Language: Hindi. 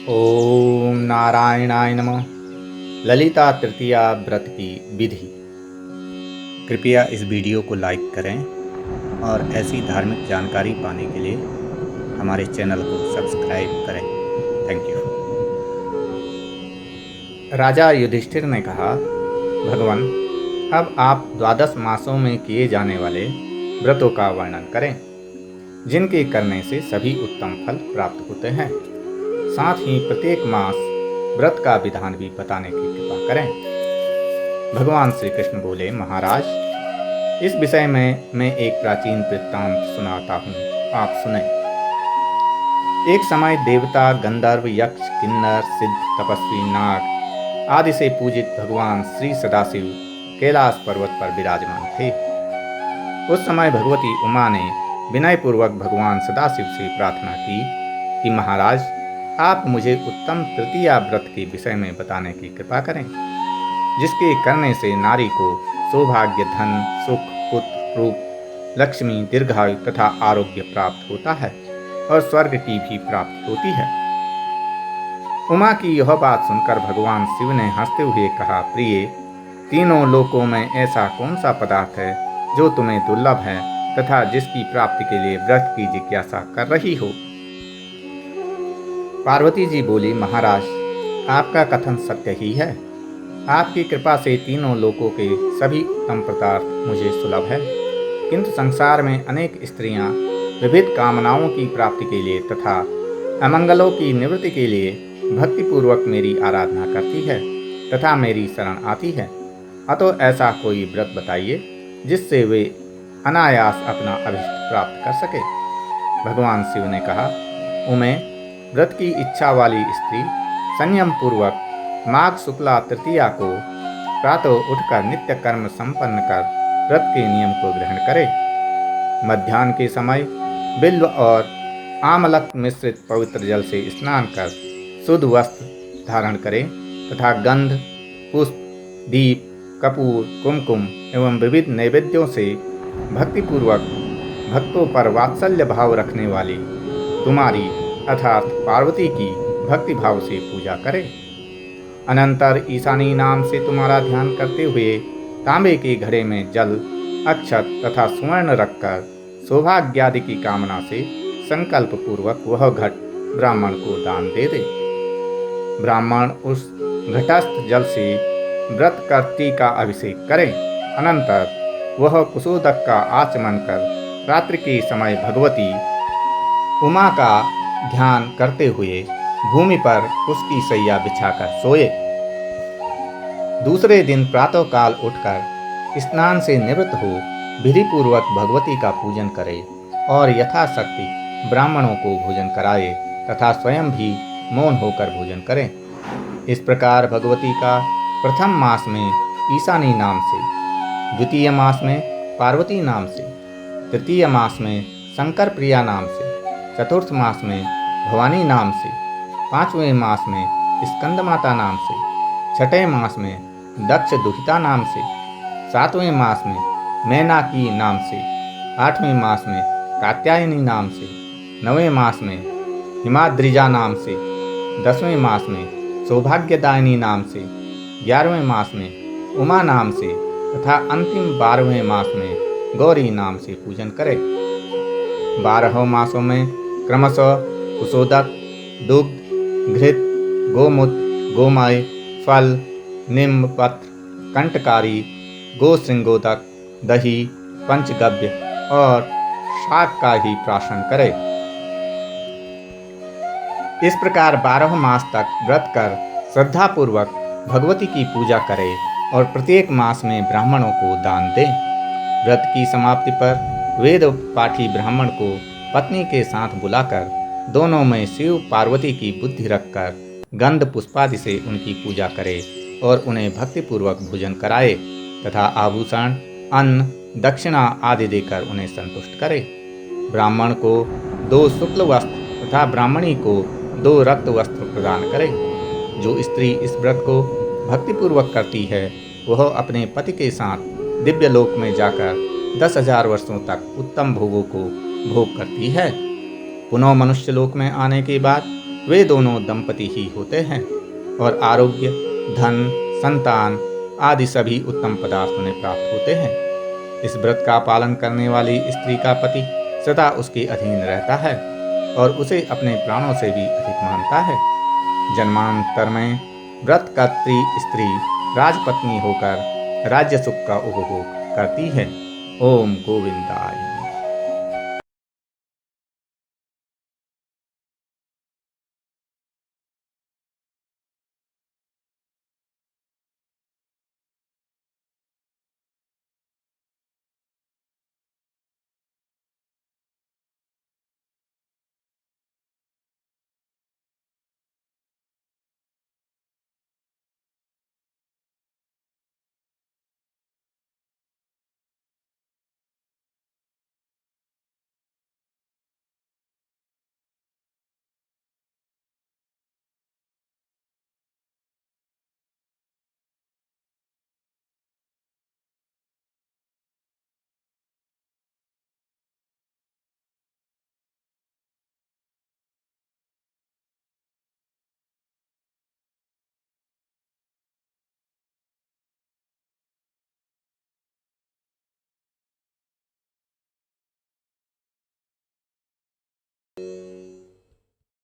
ओम नारायणाय नमः। ललिता तृतीया व्रत की विधि। कृपया इस वीडियो को लाइक करें और ऐसी धार्मिक जानकारी पाने के लिए हमारे चैनल को सब्सक्राइब करें। Thank you. राजा युधिष्ठिर ने कहा, भगवान, अब आप 12 मासों में किए जाने वाले व्रतों का वर्णन करें, जिनके करने से सभी उत्तम फल प्राप्त होते हैं। साथ ही प्रत्येक मास व्रत का विधान भी बताने की कृपा करें। भगवान श्री कृष्ण बोले, महाराज, इस विषय में मैं एक प्राचीन वृत्तांत सुनाता हूँ, आप सुने। एक समय देवता, गंधर्व, यक्ष, किन्नर, सिद्ध, तपस्वी, नाग आदि से पूजित भगवान श्री सदाशिव कैलाश पर्वत पर विराजमान थे। उस समय भगवती उमा ने विनयपूर्वक भगवान सदाशिव से प्रार्थना की कि महाराज, आप मुझे उत्तम तृतीया व्रत के विषय में बताने की कृपा करें, जिसके करने से नारी को सौभाग्य, धन, सुख, पुत्र, रूप, लक्ष्मी, दीर्घायु तथा आरोग्य प्राप्त होता है और स्वर्ग की भी प्राप्ति होती है। उमा की यह बात सुनकर भगवान शिव ने हंसते हुए कहा, प्रिय, तीनों लोकों में ऐसा कौन सा पदार्थ है जो तुम्हें दुर्लभ है तथा जिसकी प्राप्ति के लिए व्रत की जिज्ञासा कर रही हो? पार्वती जी बोली, महाराज, आपका कथन सत्य ही है। आपकी कृपा से तीनों लोकों के सभी उत्तम पदार्थ मुझे सुलभ है, किंतु संसार में अनेक स्त्रियां विविध कामनाओं की प्राप्ति के लिए तथा अमंगलों की निवृत्ति के लिए भक्तिपूर्वक मेरी आराधना करती है तथा मेरी शरण आती है। अतः ऐसा कोई व्रत बताइए जिससे वे अनायास अपना अभिष्ट प्राप्त कर सके। भगवान शिव ने कहा, उमे, व्रत की इच्छा वाली स्त्री संयम पूर्वक माघ शुक्ला तृतीया को प्रातः उठकर नित्य कर्म संपन्न कर व्रत के नियम को ग्रहण करे। मध्याह्न के समय बिल्व और आमलक मिश्रित पवित्र जल से स्नान कर शुद्ध वस्त्र धारण करे तथा गंध, पुष्प, दीप, कपूर, कुमकुम एवं विविध नैवेद्यों से भक्तिपूर्वक भक्तों पर वात्सल्य भाव रखने वाली तुम्हारी अर्थात पार्वती की भक्ति भाव से पूजा करे। अनंतर ईशानी नाम से तुम्हारा ध्यान करते हुए तांबे के घड़े में जल, अक्षत तथा स्वर्ण रखकर सौभाग्यादि की कामना से संकल्प पूर्वक वह घट ब्राह्मण को दान दे दे। ब्राह्मण उस घटस्थ जल से व्रत कर्ती का अभिषेक करे। अनंतर वह कुसोदक का आचमन कर रात्रि के समय भगवती उमा का ध्यान करते हुए भूमि पर उसकी शैया बिछाकर सोए। दूसरे दिन प्रातःकाल उठकर स्नान से निवृत्त हो विधिपूर्वक भगवती का पूजन करे और यथाशक्ति ब्राह्मणों को भोजन कराए तथा स्वयं भी मौन होकर भोजन करे। इस प्रकार भगवती का प्रथम मास में ईशानी नाम से, द्वितीय मास में पार्वती नाम से, तृतीय मास में शंकर प्रिया नाम से, चतुर्थ मास में भवानी नाम से, पांचवें मास में स्कंद माता नाम से, छठे मास में दक्ष दुहिता नाम से, सातवें मास में मैनाकी नाम से, आठवें मास में कात्यायनी नाम से, नवें मास में हिमाद्रिजा नाम से, 10वें मास में सौभाग्यदायिनी नाम से, 11वें मास में उमा नाम से तथा अंतिम 12वें मास में गौरी नाम से पूजन करे। 12 मासों में क्रमशः कुसोदक, दुग्ध, घृत, गोमूत्र, गोमय, फल, निम्ब पत्र, कंटकारी, गोश्रृंगोदक, दही, पंचगव्य और शाक का ही प्राशन करे। इस प्रकार 12 मास तक व्रत कर श्रद्धापूर्वक भगवती की पूजा करे और प्रत्येक मास में ब्राह्मणों को दान दे। व्रत की समाप्ति पर वेद पाठी ब्राह्मण को पत्नी के साथ बुलाकर दोनों में शिव पार्वती की बुद्धि रखकर गंध पुष्पादि से उनकी पूजा करे और उन्हें भक्तिपूर्वक भोजन कराए तथा आभूषण, अन्न, दक्षिणा आदि देकर उन्हें संतुष्ट करे। ब्राह्मण को 2 शुक्ल वस्त्र तथा ब्राह्मणी को 2 रक्त वस्त्र प्रदान करे। जो स्त्री इस व्रत को भक्तिपूर्वक करती है वह अपने पति के साथ दिव्य लोक में जाकर 10,000 वर्षों तक उत्तम भोगों को भोग करती है। पुनः मनुष्य लोक में आने के बाद वे दोनों दंपति ही होते हैं और आरोग्य, धन, संतान आदि सभी उत्तम पदार्थ उन्हें प्राप्त होते हैं। इस व्रत का पालन करने वाली स्त्री का पति सदा उसके अधीन रहता है और उसे अपने प्राणों से भी अधिक मानता है। जन्मांतर में व्रत करती स्त्री राजपत्नी होकर राज्य सुख का उपभोग करती है। ओम गोविंदाय।